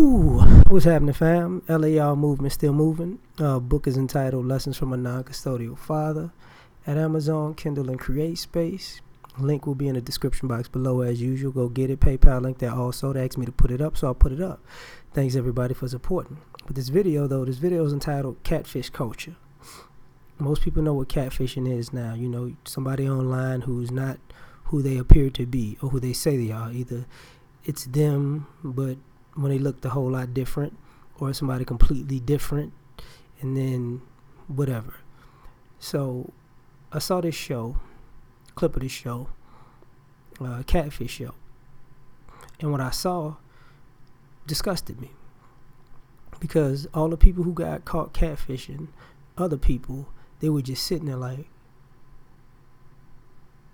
Whoo, what's happening, fam? L.A.R. movement still moving. Book is entitled Lessons from a Non-Custodial Father at Amazon, Kindle, and Create Space. Link will be in the description box below as usual. Go get it. PayPal link there also. They asked me to put it up, so I'll put it up. Thanks everybody for supporting. But this video is entitled Catfish Culture. Most people know what catfishing is now. You know, somebody online who's not who they appear to be or who they say they are. Either it's them, but when they look a whole lot different, or somebody completely different, and then whatever. So I saw this clip of this show, Catfish show, and what I saw disgusted me, because all the people who got caught catfishing other people, they were just sitting there like,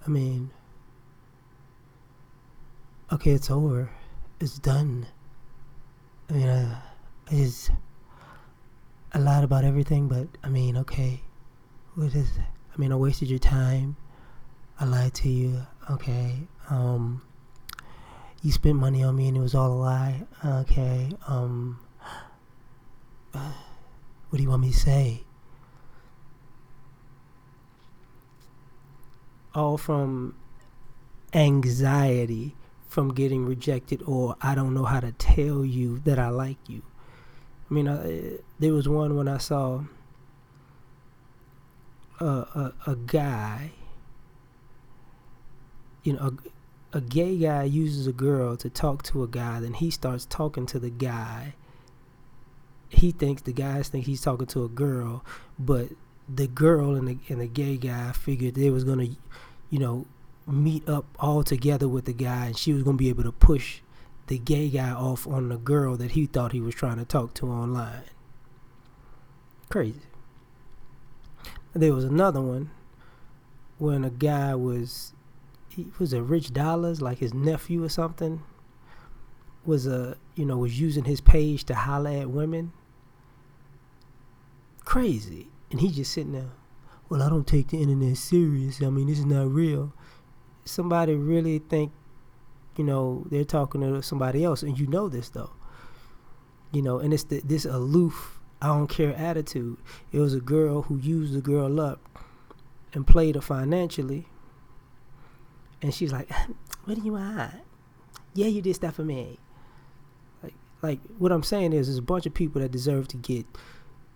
I mean, okay, it's over, it's done. I mean, I lied about everything, but I mean, okay, what is it? I mean, I wasted your time. I lied to you. Okay. You spent money on me and it was all a lie. Okay. What do you want me to say? All from anxiety from getting rejected, or I don't know how to tell you that I like you. I mean, there was one when I saw a guy, you know, a gay guy uses a girl to talk to a guy, then he starts talking to the guy. The guys think he's talking to a girl, but the girl and the gay guy figured they was gonna, you know, meet up all together with the guy, and she was going to be able to push the gay guy off on the girl that he thought he was trying to talk to online. Crazy. There was another one when a guy was Rich Dollars, like his nephew or something, was using his page to holler at women. Crazy. And he just sitting there, well, I don't take the internet serious. I mean, this is not real. Somebody really think, you know, they're talking to somebody else, and you know this though, you know, and it's this aloof, I don't care attitude. It was a girl who used the girl up and played her financially, and she's like, what do you want? Yeah, you did stuff for me. Like what I'm saying is, there's a bunch of people that deserve to get,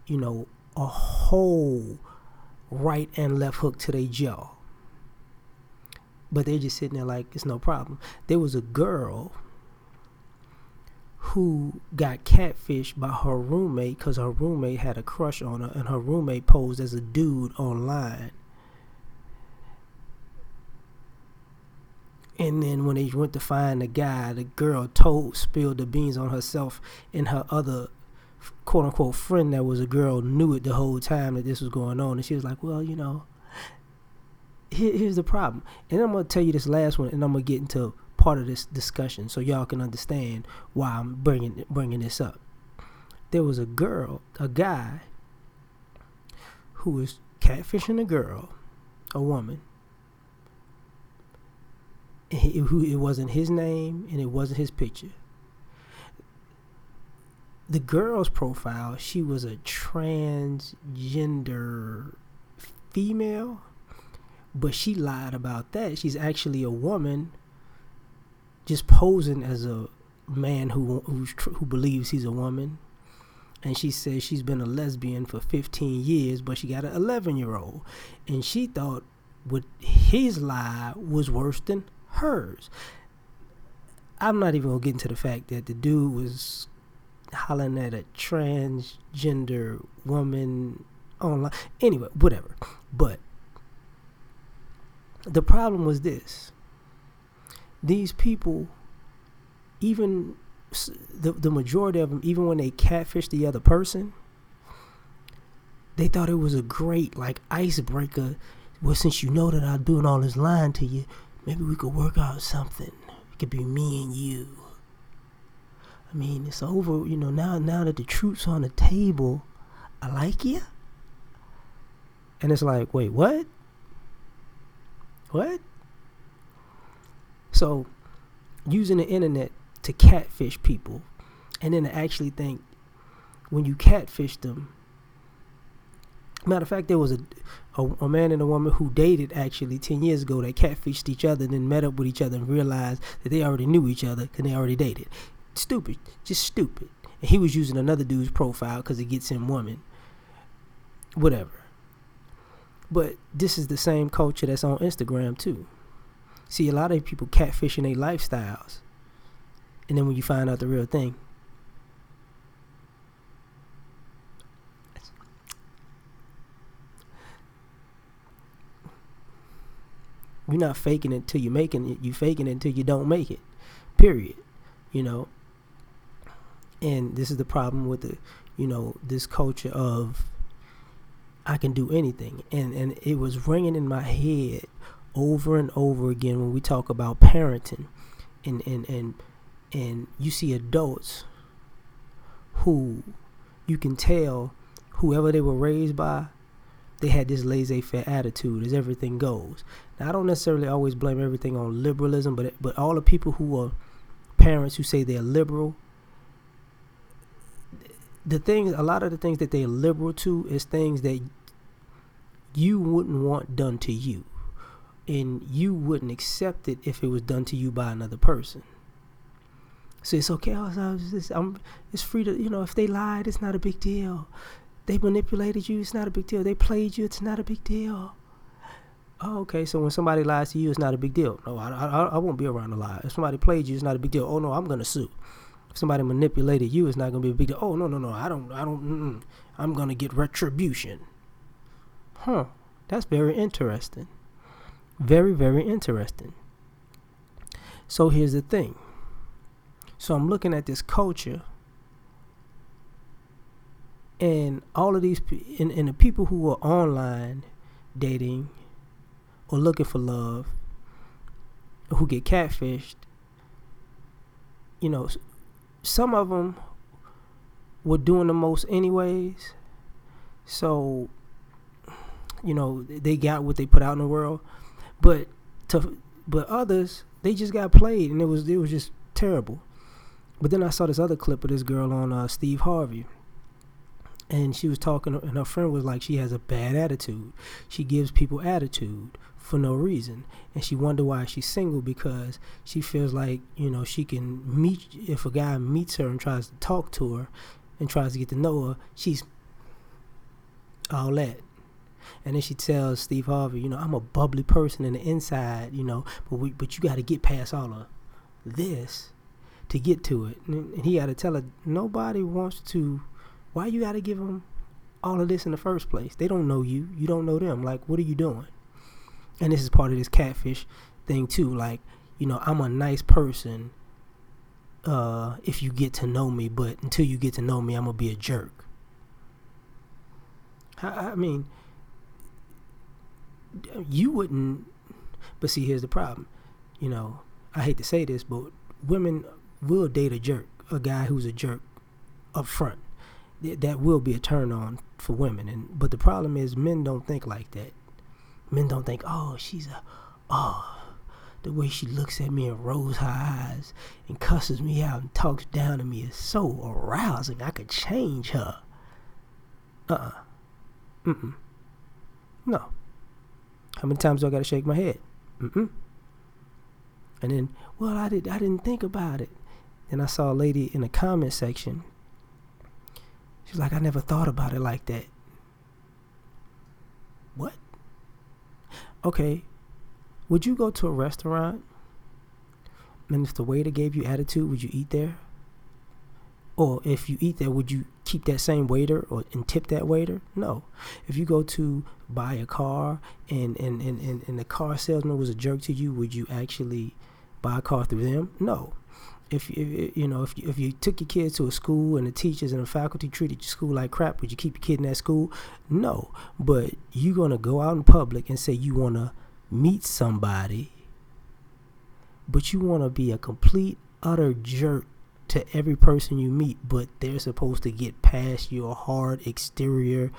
you know, a whole right and left hook to their jaw. But they're just sitting there like it's no problem. There was a girl who got catfished by her roommate because her roommate had a crush on her, and her roommate posed as a dude online. And then when they went to find the guy, the girl spilled the beans on herself, and her other quote-unquote friend that was a girl knew it the whole time that this was going on. And she was like, well, you know, here's the problem. And I'm going to tell you this last one, and I'm going to get into part of this discussion so y'all can understand why I'm bringing this up. There was a guy who was catfishing a woman. It wasn't his name and it wasn't his picture. The girl's profile, she was a transgender female, but she lied about that. She's actually a woman just posing as a man who believes he's a woman. And she says she's been a lesbian for 15 years, but she got an 11-year-old. And she thought what his lie was worse than hers. I'm not even going to get into the fact that the dude was hollering at a transgender woman online. Anyway, whatever. But the problem was this. These people, even the majority of them, even when they catfished the other person, they thought it was a great like icebreaker. Well, since you know that I'm doing all this lying to you, maybe we could work out something. It could be me and you. I mean, it's over, you know, now that the truth's on the table, I like you. And it's like, wait, what? What? So, using the internet to catfish people And then to actually think when you catfish them. Matter of fact, there was a man and a woman who dated actually 10 years ago that catfished each other and then met up with each other and realized that they already knew each other because they already dated. Stupid. Just stupid. And he was using another dude's profile because it gets him women. Whatever. But this is the same culture that's on Instagram too. See, a lot of people catfishing their lifestyles. And then when you find out the real thing, you're not faking it till you're making it. You faking it until you don't make it. Period. You know. And this is the problem with the, this culture of I can do anything. And it was ringing in my head over and over again when we talk about parenting. And you see adults who you can tell whoever they were raised by, they had this laissez-faire attitude as everything goes. Now, I don't necessarily always blame everything on liberalism, but all the people who are parents who say they're liberal, a lot of the things that they're liberal to is things that you wouldn't want done to you, and you wouldn't accept it if it was done to you by another person. So it's okay. It's free to, if they lied, it's not a big deal. They manipulated you, it's not a big deal. They played you, it's not a big deal. Oh, okay, so when somebody lies to you, it's not a big deal. No, I won't be around to lie. If somebody played you, it's not a big deal. Oh, no, I'm going to sue. If somebody manipulated you, it's not going to be a big deal. Oh, no, I'm going to get retribution. That's very interesting. Very, very interesting. So here's the thing. So I'm looking at this culture, and all of these, and the people who are online dating or looking for love, who get catfished, some of them were doing the most anyways. So, they got what they put out in the world, but others, they just got played, and it was just terrible. But then I saw this other clip of this girl on Steve Harvey. And she was talking, and her friend was like, she has a bad attitude. She gives people attitude for no reason. And she wondered why she's single, because she feels like, she can if a guy meets her and tries to talk to her and tries to get to know her, she's all that. And then she tells Steve Harvey, I'm a bubbly person in the inside, but you got to get past all of this to get to it. And he got to tell her, nobody wants to. Why you got to give them all of this in the first place? They don't know you. You don't know them. Like, what are you doing? And this is part of this catfish thing, too. Like, I'm a nice person if you get to know me, but until you get to know me, I'm going to be a jerk. I mean, you wouldn't. But see, here's the problem. I hate to say this, but women will date a jerk, a guy who's a jerk up front. That will be a turn on for women. But the problem is, men don't think like that. Men don't think, the way she looks at me and rolls her eyes and cusses me out and talks down to me is so arousing. I could change her. No. How many times do I got to shake my head? And then, I didn't think about it. And I saw a lady in the comment section. She's like, I never thought about it like that. What? Okay. Would you go to a restaurant, and if the waiter gave you attitude, would you eat there? Or if you eat there, would you keep that same waiter and tip that waiter? No. If you go to buy a car and the car salesman was a jerk to you, would you actually buy a car through them? No. If you took your kids to a school and the teachers and the faculty treated your school like crap, would you keep your kid in that school? No. But you're going to go out in public and say you want to meet somebody, but you want to be a complete, utter jerk to every person you meet, but they're supposed to get past your hard exterior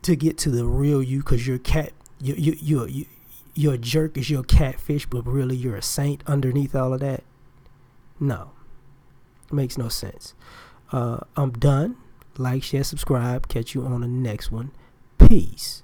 to get to the real you, because you're a jerk, is your catfish, but really you're a saint underneath all of that. No. Makes no sense. I'm done. Like, share, subscribe. Catch you on the next one. Peace.